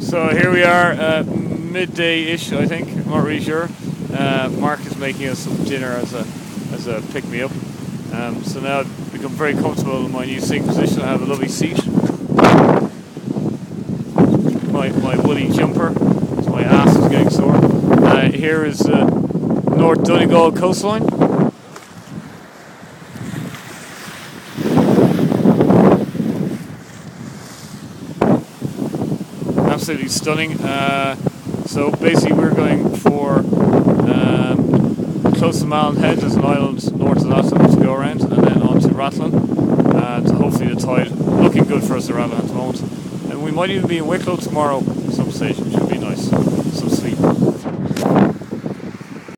So here we are, midday-ish, I think. I'm not really sure. Mark is making us some dinner as a pick-me-up. So now I've become very comfortable in my new sitting position. I have a lovely seat. My woolly jumper, so my ass is getting sore. Here is North Donegal coastline. Absolutely stunning. So basically we're going for close to Malin Head. There's an island north of that to go around, and then on to Rathlin, and hopefully the tide looking good for us around at the moment. And we might even be in Wicklow tomorrow at some stage, which should be